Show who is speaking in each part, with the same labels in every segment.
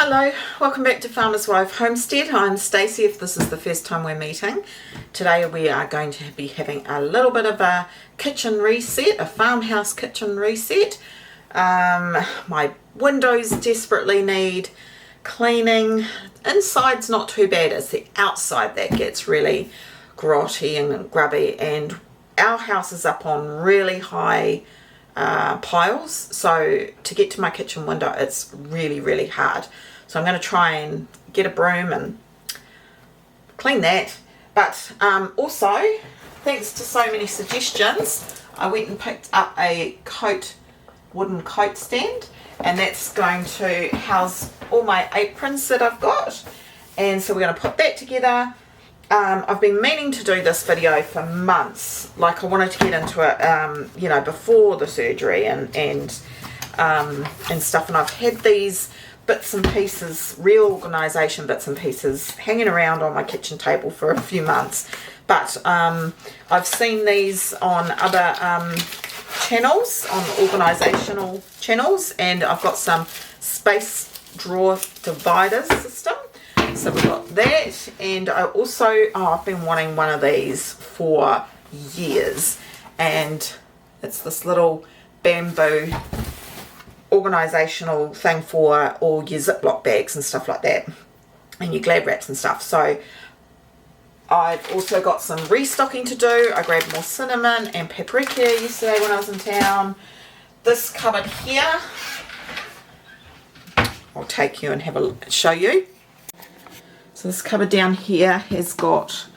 Speaker 1: Hello, welcome back to Farmer's Wife Homestead. I'm Stacey if this is the first time we're meeting. Today we are going to be having a little bit of a kitchen reset, a farmhouse kitchen reset. My windows desperately need cleaning. Inside's not too bad, it's the outside that gets really grotty and grubby, and our house is up on really high piles, so to get to my kitchen window it's really hard. So I'm going to try and get a broom and clean that. But also, thanks to so many suggestions, I went and picked up a wooden coat stand, and that's going to house all my aprons that I've got, and so we're going to put that together. I've been meaning to do this video for months. Like, I wanted to get into it, you know, before the surgery and stuff. And I've had these bits and pieces, reorganization bits and pieces, hanging around on my kitchen table for a few months. But I've seen these on other channels, on organizational channels, and I've got some space drawer dividers system. So we've got that, and I also, I've been wanting one of these for years, and it's this little bamboo organisational thing for all your Ziploc bags and stuff like that, and your Glad wraps and stuff. So I've also got some restocking to do. I grabbed more cinnamon and paprika yesterday when I was in town. This cupboard here, I'll take you and show you. So this cupboard down here has got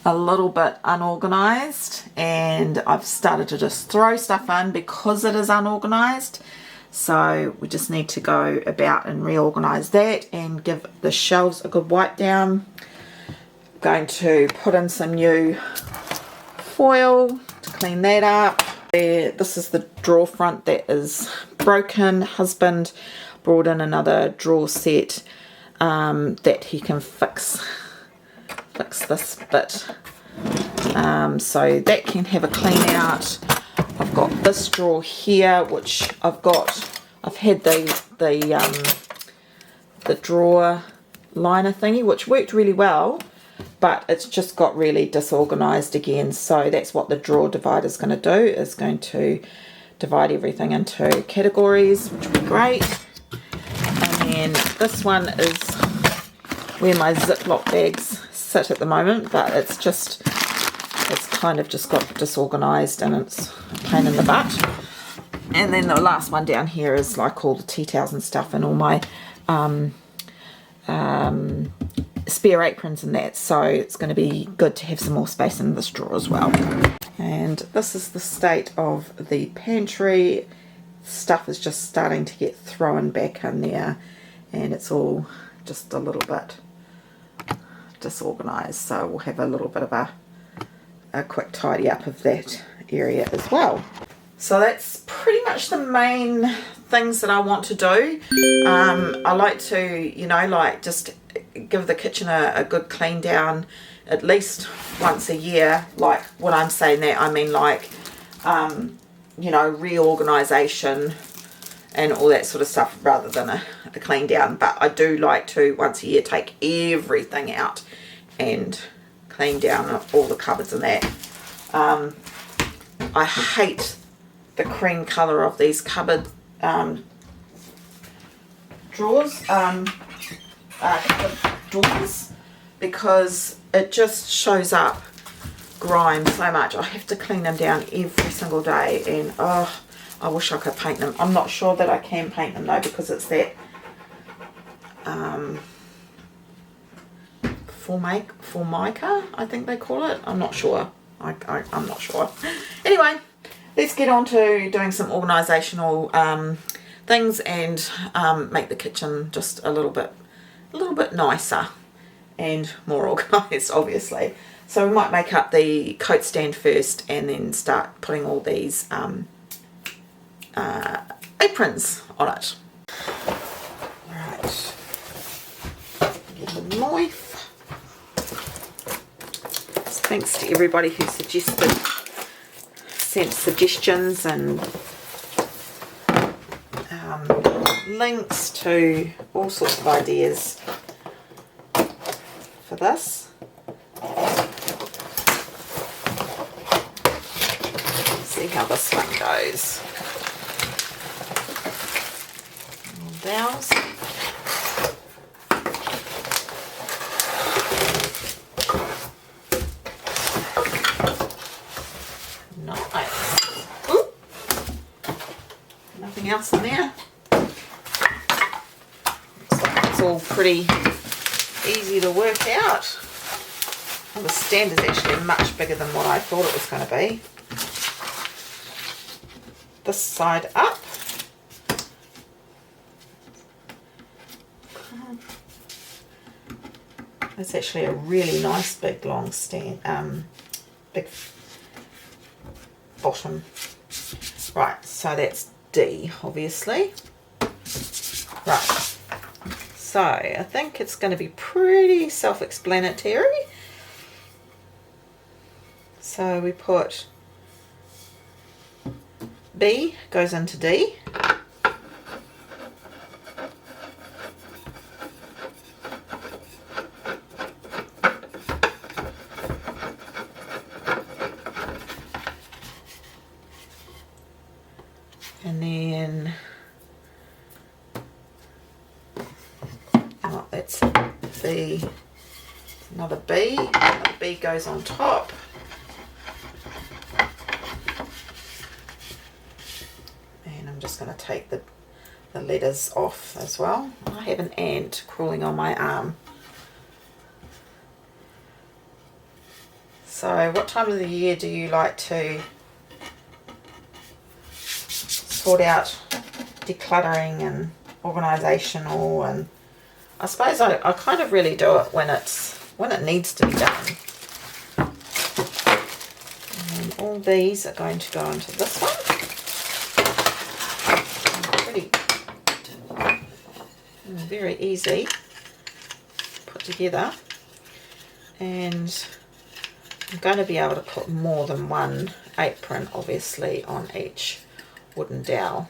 Speaker 1: a little bit unorganised, and I've started to just throw stuff in because it is unorganised. So we just need to go about and reorganise that and give the shelves a good wipe down. I'm going to put in some new foil to clean that up. This is the drawer front that is broken. Husband brought in another drawer set that he can fix this bit, so that can have a clean out. I've got this drawer here, which I've had the drawer liner thingy, which worked really well, but it's just got really disorganized again. So that's what the drawer divider is going to do, is going to divide everything into categories, which will be great. And this one is where my Ziploc bags sit at the moment, but it's kind of just got disorganized and it's a pain in the butt. And then the last one down here is like all the tea towels and stuff, and all my spare aprons and that, so it's going to be good to have some more space in this drawer as well. And this is the state of the pantry. Stuff is just starting to get thrown back in there, and it's all just a little bit disorganized, so we'll have a little bit of a quick tidy up of that area as well. So that's pretty much the main things that I want to do. I like to, you know, like just give the kitchen a good clean down at least once a year. Like, when I'm saying that, I mean like you know, reorganization and all that sort of stuff, rather than a clean down. But I do like to once a year take everything out and clean down all the cupboards and that. I hate the cream colour of these cupboard drawers, cupboard doors, because it just shows up grime so much. I have to clean them down every single day, and oh, I wish I could paint them. I'm not sure that I can paint them though, because it's that Formica, I think they call it. I'm not sure. I'm not sure. Anyway, let's get on to doing some organisational things and make the kitchen just a little bit nicer and more organised, obviously. So we might make up the coat stand first, and then start putting all these aprons on it. Right, get a knife. Thanks to everybody who sent suggestions and links to all sorts of ideas for this. See how this one goes. Dowels. Nice. Ooh. Nothing else in there. Looks like it's all pretty easy to work out. Well, the stand is actually much bigger than what I thought it was going to be. This side up. It's actually a really nice big long stand, big bottom. Right, so that's D, obviously. Right, so I think it's going to be pretty self-explanatory. So we put B goes into D. And then, oh, that's B, another B goes on top. And I'm just going to take the letters off as well. I have an ant crawling on my arm. So what time of the year do you like to sort out decluttering and organisational? And I suppose I kind of really do it when it needs to be done. And all these are going to go into this one. Pretty very easy put together, and I'm going to be able to put more than one apron obviously on each wooden dowel.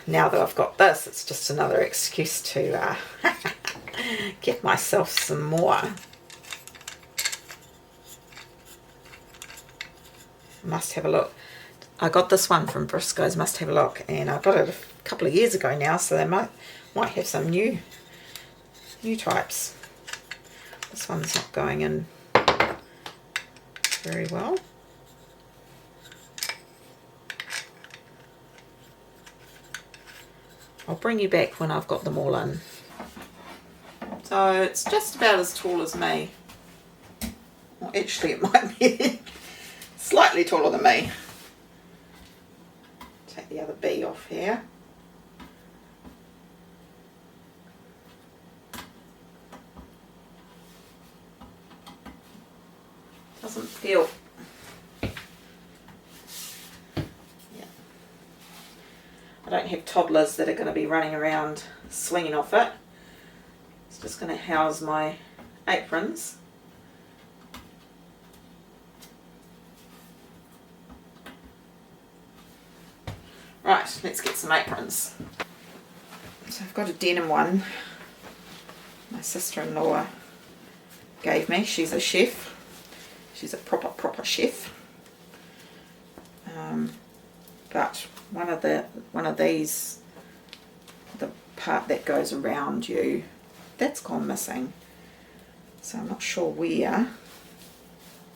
Speaker 1: Now that I've got this, it's just another excuse to get myself some more. Must have a look. I got this one from Briscoe's Must Have a Look, and I got it a couple of years ago now, so they might have some new types. This one's not going in very well. I'll bring you back when I've got them all in. So it's just about as tall as me. Well, actually it might be slightly taller than me. Take the other B off here. Doesn't feel... I don't have toddlers that are going to be running around swinging off it. It's just going to house my aprons. Right, let's get some aprons. So I've got a denim one my sister-in-law gave me. She's a chef. She's a proper chef. But one of these, the part that goes around you, that's gone missing. So I'm not sure where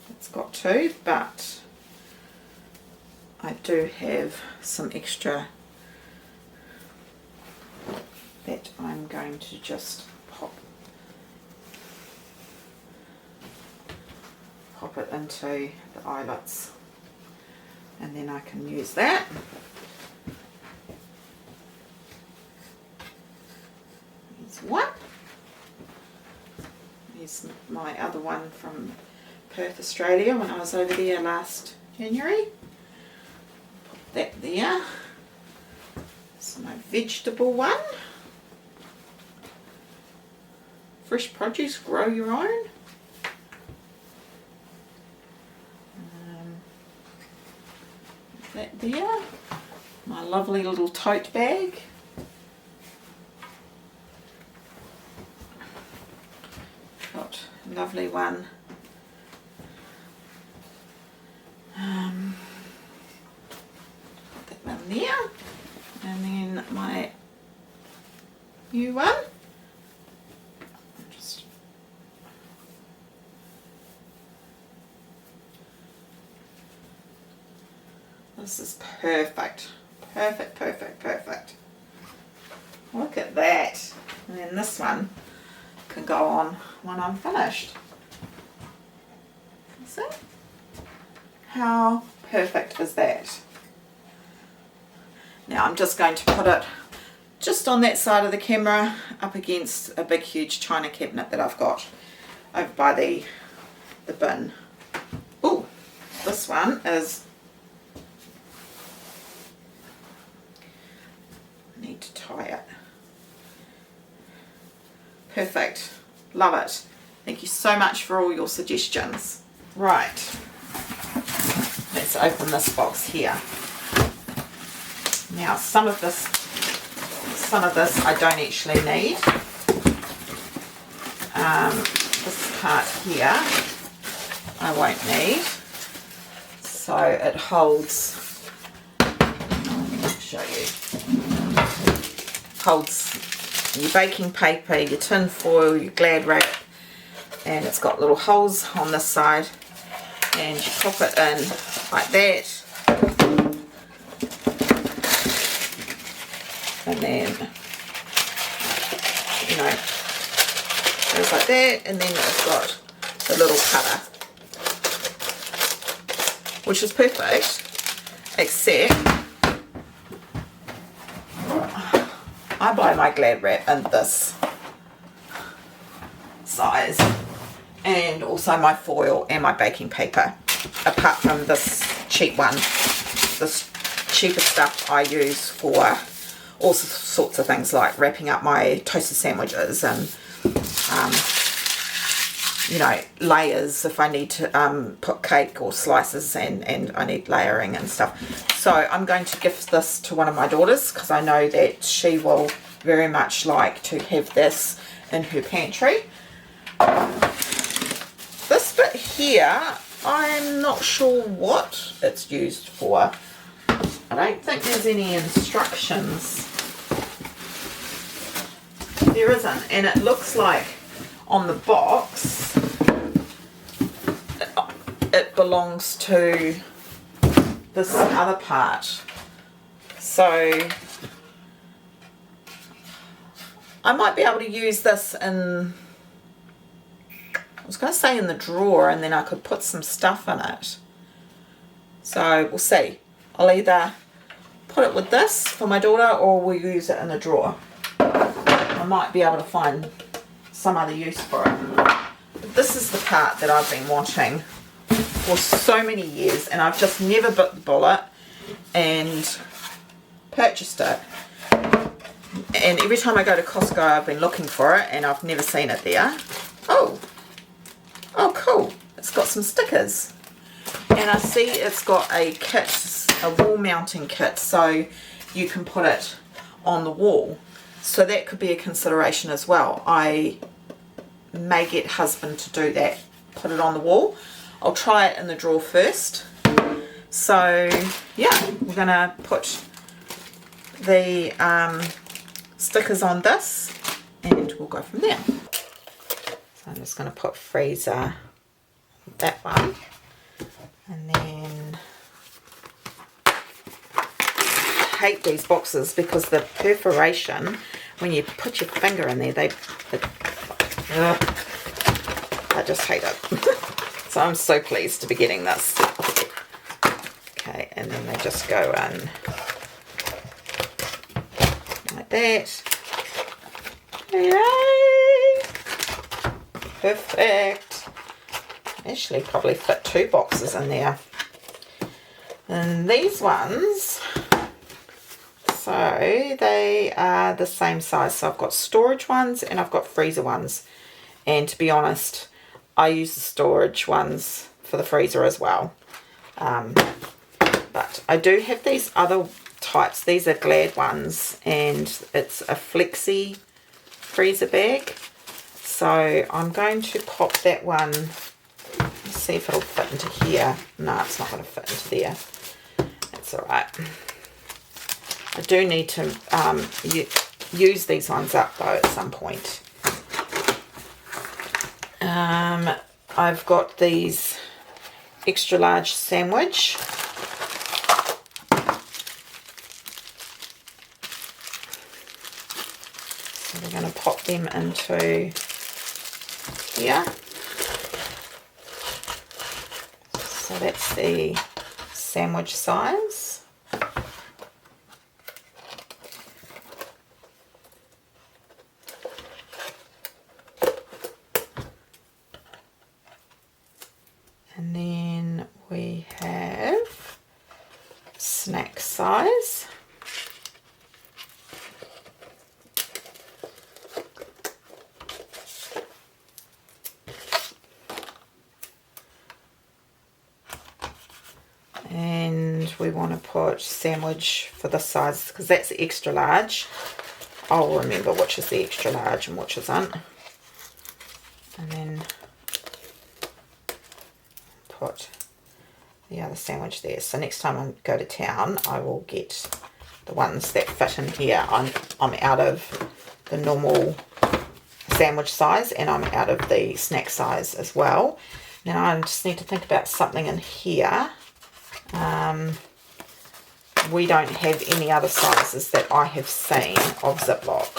Speaker 1: it's got to, but I do have some extra that I'm going to just pop it into the eyelets, and then I can use that. Here's one. Here's my other one from Perth, Australia, when I was over there last January. Put that there. This is my vegetable one. fresh produce, grow your own. That there, my lovely little tote bag. Got a lovely one. Put that one there, and then my new one. This is perfect. Perfect, perfect, perfect. Look at that. And then this one can go on when I'm finished. See? How perfect is that? Now I'm just going to put it just on that side of the camera up against a big huge china cabinet that I've got over by the bin. Oh, this one is, I need to tie it. Perfect. Love it. Thank you so much for all your suggestions. Right. Let's open this box here. Now some of this I don't actually need. This part here I won't need. So it holds, I'll show you, holds your baking paper, your tin foil, your Glad wrap, and it's got little holes on this side, and you pop it in like that, and then, you know, goes like that, and then it's got the little cutter, which is perfect, except I buy my Glad wrap in this size, and also my foil and my baking paper, apart from this cheap one. This cheaper stuff I use for all sorts of things like wrapping up my toasted sandwiches and you know, layers if I need to put cake or slices and I need layering and stuff. So I'm going to gift this to one of my daughters because I know that she will very much like to have this in her pantry. This bit here, I'm not sure what it's used for. I don't think there's any instructions. There isn't, and it looks like on the box it belongs to this other part. So I might be able to use this in, I was going to say in the drawer, and then I could put some stuff in it. So we'll see. I'll either put it with this for my daughter or we'll use it in the drawer. I might be able to find some other use for it. But this is the part that I've been wanting for so many years, and I've just never bit the bullet and purchased it. And every time I go to Costco I've been looking for it and I've never seen it there. Oh cool, it's got some stickers, and I see it's got a kit, a wall mounting kit, so you can put it on the wall. So that could be a consideration as well. I may get husband to do that, put it on the wall. I'll try it in the drawer first. So yeah, we're gonna put the stickers on this and we'll go from there. So I'm just gonna put freezer, that one, and then I hate these boxes because the perforation, when you put your finger in there, I just hate it. So I'm so pleased to be getting this. Okay, and then they just go in like that. Yay! Perfect. Actually probably fit 2 boxes in there. And these ones, so they are the same size. So I've got storage ones and I've got freezer ones. And to be honest, I use the storage ones for the freezer as well. But I do have these other types. These are Glad ones, and it's a flexi freezer bag. So I'm going to pop that one, see if it'll fit into here. No, it's not going to fit into there. That's alright. I do need to use these ones up though at some point. I've got these extra large sandwich. So we're going to pop them into here. So that's the sandwich size. And then we have snack size. And we want to put sandwich for this size because that's extra large. I'll remember which is the extra large and which isn't. And then put the other sandwich there. So next time I go to town, I will get the ones that fit in here. I'm out of the normal sandwich size and I'm out of the snack size as well. Now I just need to think about something in here. We don't have any other sizes that I have seen of Ziploc.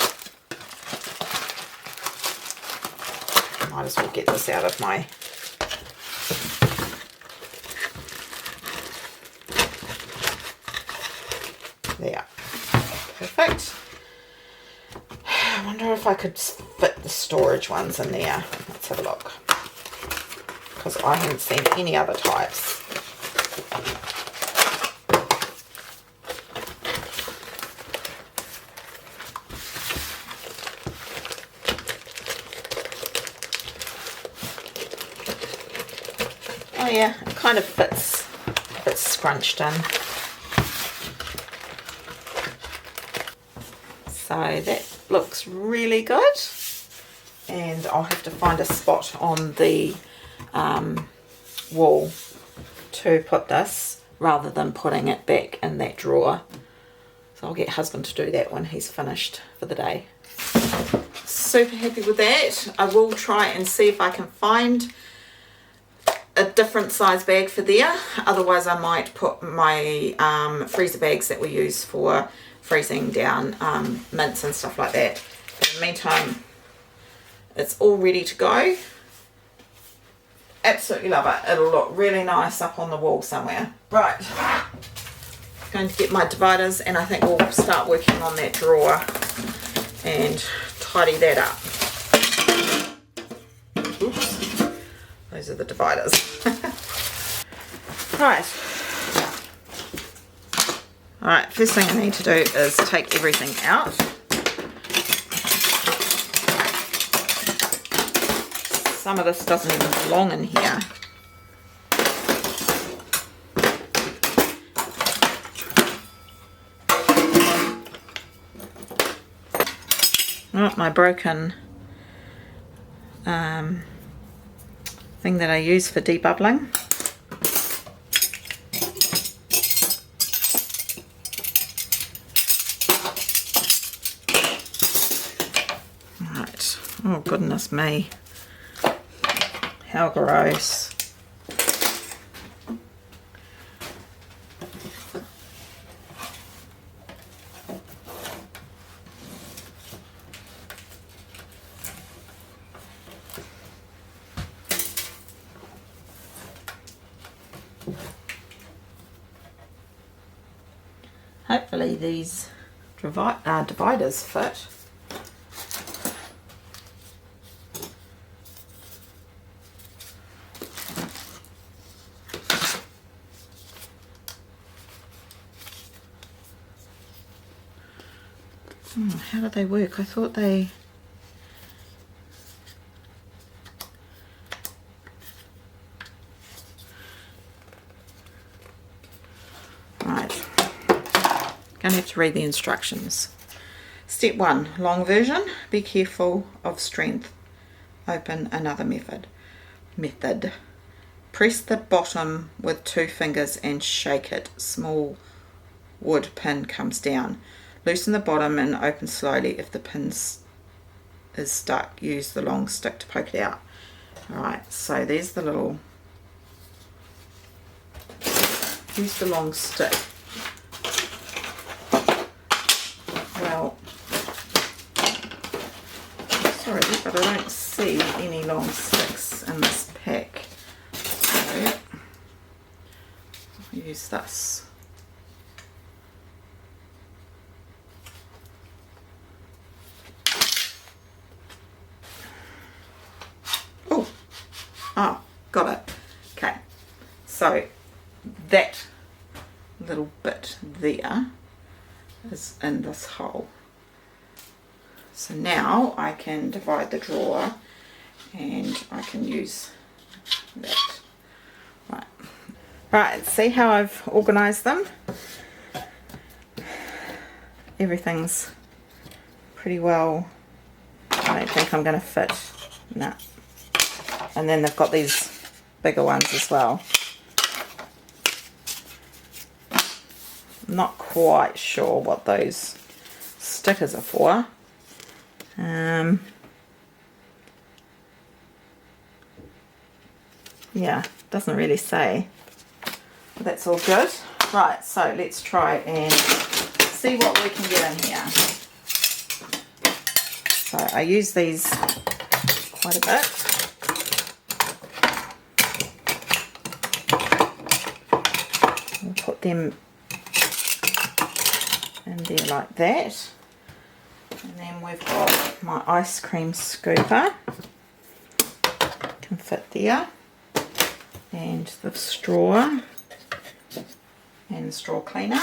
Speaker 1: Might as well get this out of my... There. Perfect. I wonder if I could fit the storage ones in there. Let's have a look. Because I haven't seen any other types. Oh yeah, it kind of fits if it's scrunched in. So that looks really good. And I'll have to find a spot on the wall to put this rather than putting it back in that drawer. So I'll get husband to do that when he's finished for the day. Super happy with that. I will try and see if I can find a different size bag for there. Otherwise I might put my freezer bags that we use for freezing down mints and stuff like that. But in the meantime, it's all ready to go. Absolutely love it. It'll look really nice up on the wall somewhere. Right, going to get my dividers and I think we'll start working on that drawer and tidy that up. Oops. Those are the dividers. Right. Alright, first thing I need to do is take everything out. Some of this doesn't even belong in here. Oh, my broken thing that I use for debubbling. Right. Oh goodness me. How gross. Hopefully these dividers fit. How do they work? I thought they... Gonna have to read the instructions. Step 1, long version, be careful of strength. Open another method. Press the bottom with 2 fingers and shake it. Small wood pin comes down. Loosen the bottom and open slowly. If the pin is stuck, use the long stick to poke it out. Alright, so there's the little, use the long stick. Well, sorry, but I don't see any long sticks in this pack, so I'll use this. Oh, got it. Okay, so that little bit there is in this hole. So now I can divide the drawer and I can use that. Right, see how I've organised them? Everything's pretty well. I don't think I'm going to fit. No. And then they've got these bigger ones as well. Not quite sure what those stickers are for. Yeah, doesn't really say. But that's all good. Right, so let's try and see what we can get in here. So I use these quite a bit. I'll put them in there like that. And then we've got my ice cream scooper. Can fit there. And the straw. And the straw cleaner.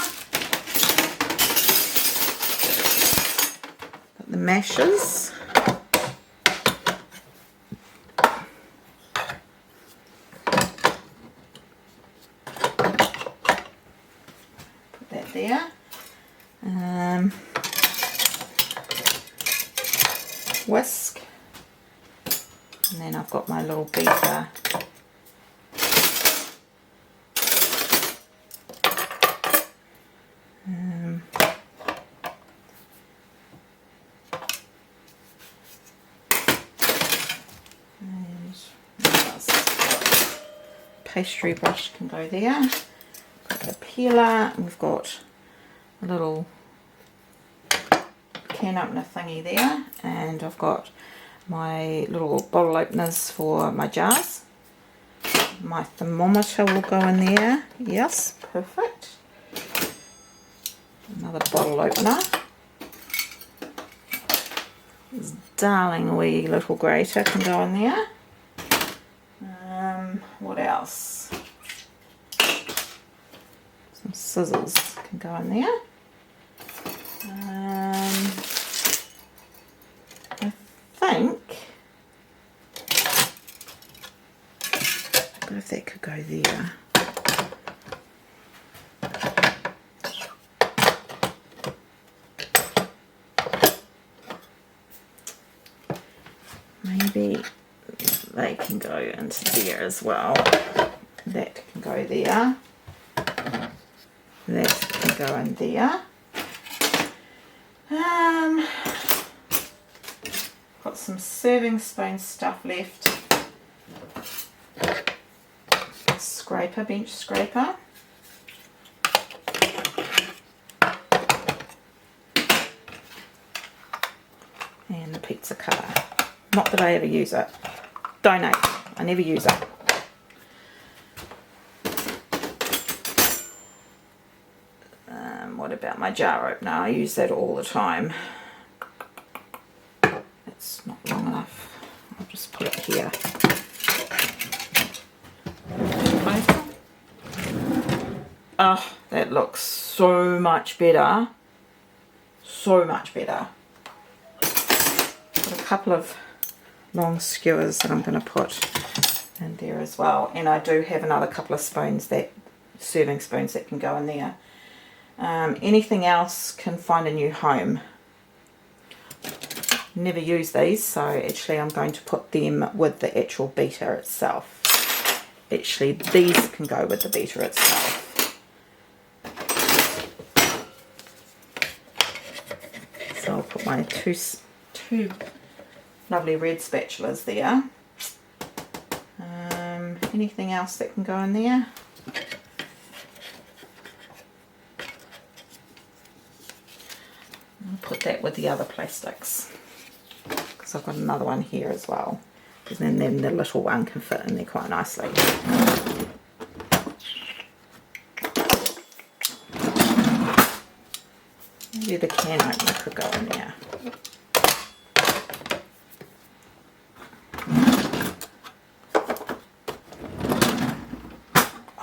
Speaker 1: Got the mashers. Put that there. Whisk, and then I've got my little beater. And pastry brush can go there. Got a peeler, and we've got a little can opener thingy there, and I've got my little bottle openers for my jars. My thermometer will go in there. Yes, perfect. Another bottle opener. This darling wee little grater can go in there. What else? Some scissors can go in there. I wonder if that could go there. Maybe they can go into there as well. That can go there. That can go in there. Got some serving spoon stuff left. Scraper, bench scraper. And the pizza cutter. Not that I ever use it. Donate. I never use it. What about my jar opener? I use that all the time. It's not long enough. I'll just put it here. Oh, that looks so much better. So much better. Got a couple of long skewers that I'm going to put in there as well. And I do have another couple of spoons, that serving spoons that can go in there. Anything else can find a new home. Never use these, so actually I'm going to put them with the actual beater itself. Actually, these can go with the beater itself. So I'll put my two lovely red spatulas there. Anything else that can go in there? I'll put that with the other plastics, because I've got another one here as well, because then the little one can fit in there quite nicely. Maybe the can opener could go in there.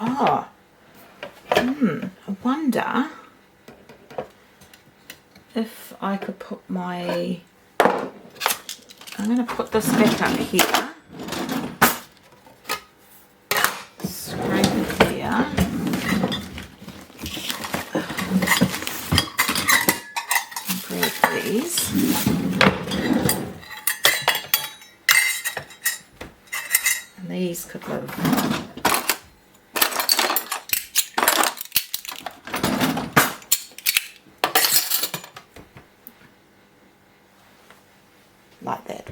Speaker 1: Oh, I wonder if I could put my, I'm going to put this back up here, scrape it there, and grab these, and these could live. Like that.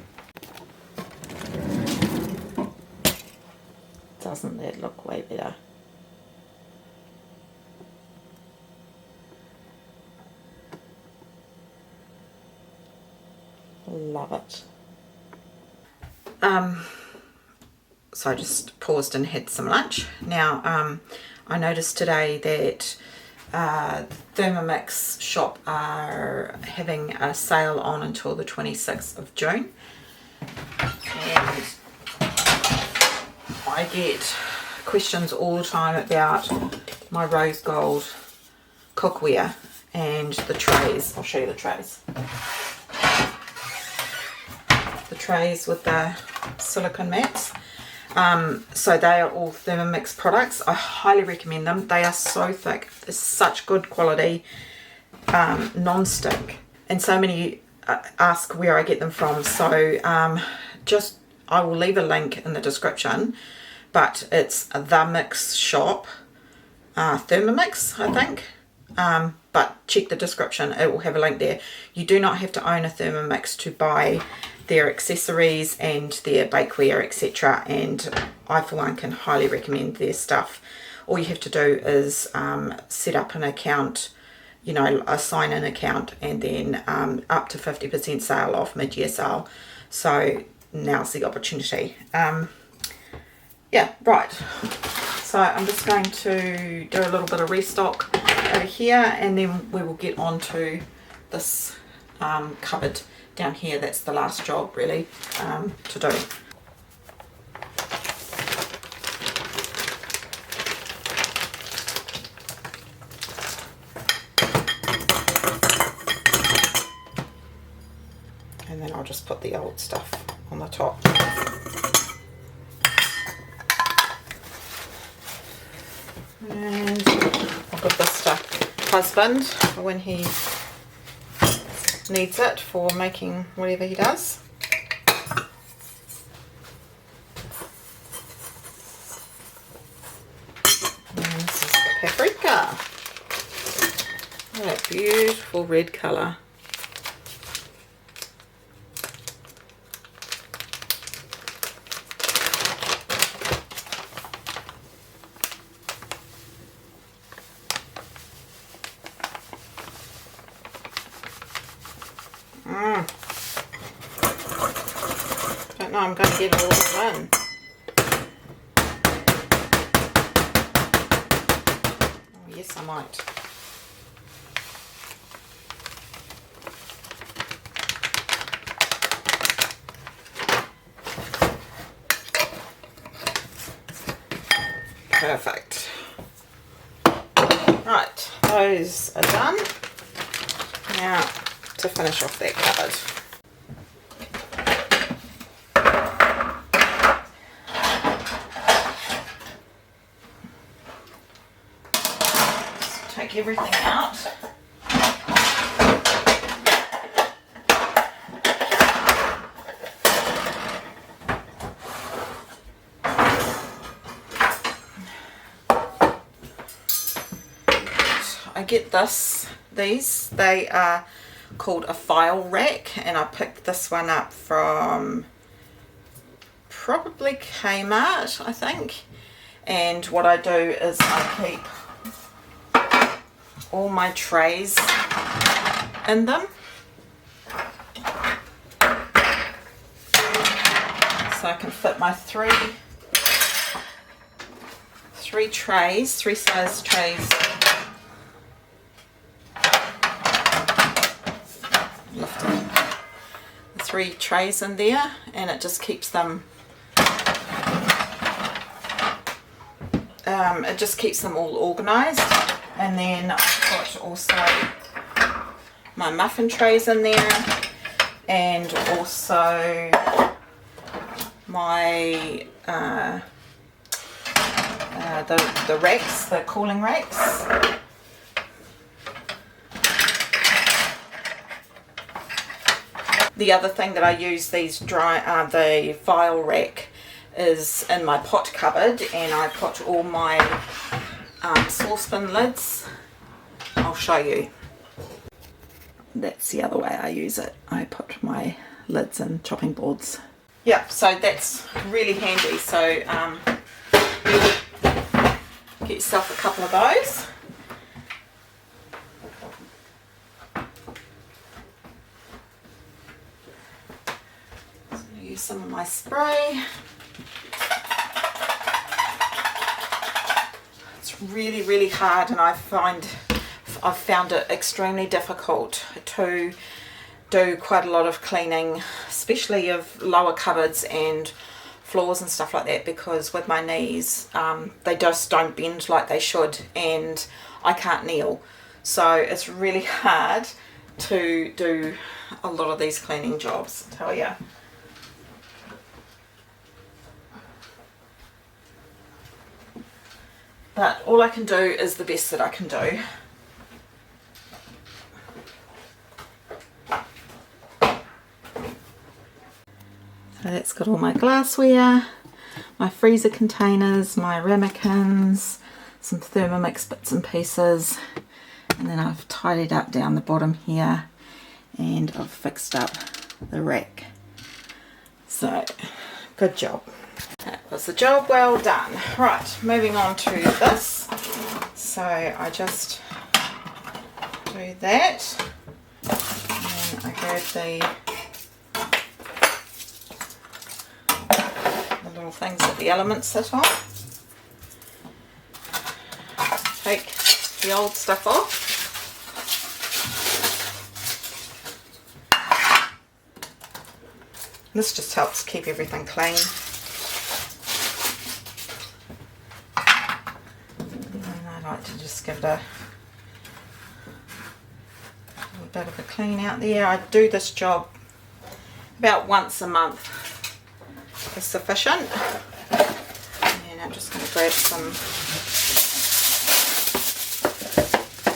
Speaker 1: Doesn't that look way better? Love it. So I just paused and had some lunch. Now I noticed today that Thermomix shop are having a sale on until the 26th of June, and I get questions all the time about my rose gold cookware and the trays. I'll show you the trays. The trays with the silicone mats. So they are all Thermomix products. I highly recommend them. They are so thick. They're such good quality, non-stick. And so many ask where I get them from. So I will leave a link in the description. But it's The Mix Shop, Thermomix, I think. But check the description. It will have a link there. You do not have to own a Thermomix to buy their accessories and their bakeware, etc. And I for one can highly recommend their stuff. All you have to do is set up an account, you know, a sign-in account, and then up to 50% sale off, mid-year sale. So now's the opportunity. Yeah, right. So I'm just going to do a little bit of restock over here, and then we will get on to this cupboard down here. That's the last job really to do. And then I'll just put the old stuff on the top. And I'll give this to husband for when he needs it for making whatever he does. And this is the paprika. Look at that beautiful red colour. Don't know, I'm going to get it all in. Oh yes, I might. Perfect. Right, those are done. Now to finish off that cupboard. take everything out. I get these, they are called a file rack, and I picked this one up from probably Kmart, I think. And what I do is I keep all my trays in them. So I can fit my three size trays. Lifting the 3 trays in there, and it just keeps them all organized. And then I've got also my muffin trays in there, and also my the racks, the cooling racks. The other thing that I use the file rack is in my pot cupboard, and I put all my saucepan lids. I'll show you. That's the other way I use it. I put my lids in chopping boards. Yep, so that's really handy. So get yourself a couple of those. So I'm going to use some of my spray. It's really hard, and I've found it extremely difficult to do quite a lot of cleaning, especially of lower cupboards and floors and stuff like that, because with my knees they just don't bend like they should, and I can't kneel, so it's really hard to do a lot of these cleaning jobs, I tell you. But all I can do is the best that I can do. So that's got all my glassware, my freezer containers, my ramekins, some Thermomix bits and pieces, and then I've tidied up down the bottom here, and I've fixed up the rack. So good job. That was the job well done. Right, moving on to this. So I just do that, and then I grab the little things that the elements sit on. Take the old stuff off. This just helps keep everything clean. And I like to just give it a little bit of a clean out there. I do this job about once a month. Is sufficient. And I'm just going to grab some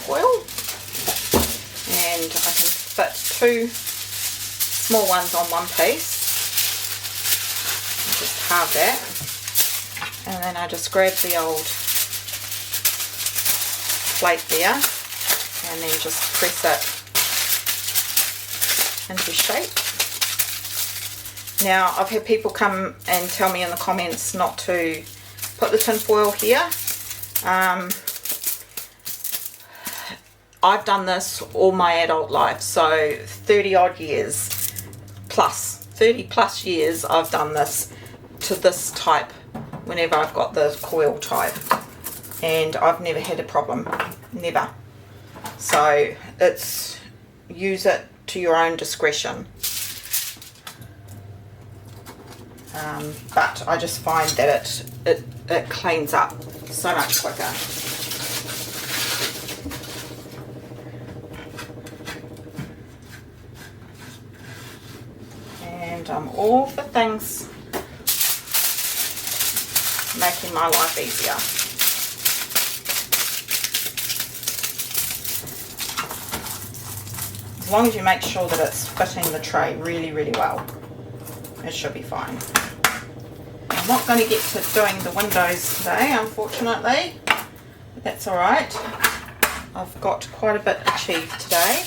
Speaker 1: oil, and I can fit 2 small ones on one piece. Just halve that, and then I just grab the old plate there, and then just press it into shape. Now, I've had people come and tell me in the comments not to put the tin foil here. I've done this all my adult life, so 30 odd years plus, 30 plus years I've done this to this type whenever I've got the coil type, and I've never had a problem, never. So it's, use it to your own discretion. But I just find that it cleans up so much quicker. And all for things making my life easier. As long as you make sure that it's fitting the tray really, really well, it should be fine. I'm not going to get to doing the windows today, unfortunately, but that's alright. I've got quite a bit achieved today.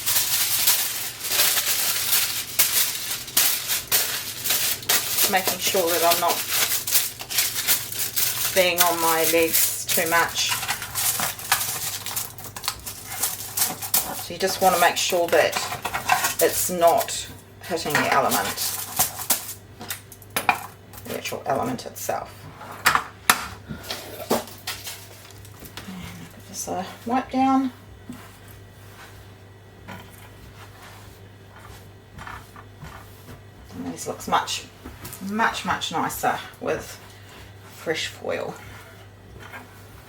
Speaker 1: Making sure that I'm not being on my legs too much. So you just want to make sure that it's not hitting the element, the actual element itself. And give this a wipe down. And this looks much nicer with fresh foil.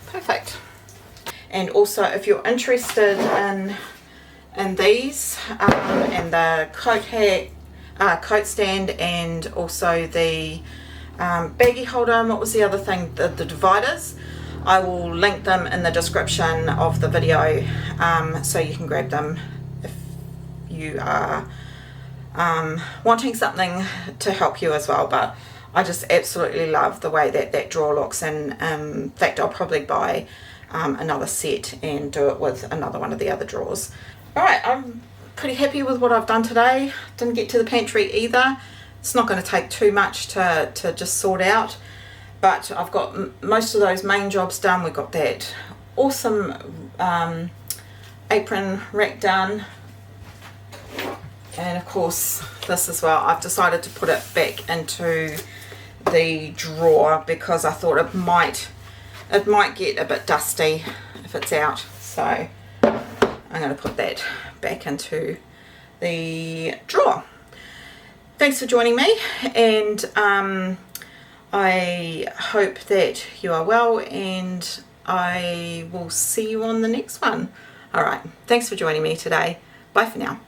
Speaker 1: Perfect. And also, if you're interested in these and the coat stand, and also the baggie holder, and what was the other thing, the dividers, I will link them in the description of the video, so you can grab them if you are wanting something to help you as well. But I just absolutely love the way that drawer looks, and in fact I'll probably buy another set and do it with another one of the other drawers. Alright, I'm pretty happy with what I've done today. Didn't get to the pantry either. It's not going to take too much to just sort out, but I've got most of those main jobs done. We've got that awesome apron rack done, and of course this as well. I've decided to put it back into the drawer because I thought it might get a bit dusty if it's out, so I'm going to put that back into the drawer. Thanks for joining me, and I hope that you are well, and I will see you on the next one. Alright, thanks for joining me today. Bye for now.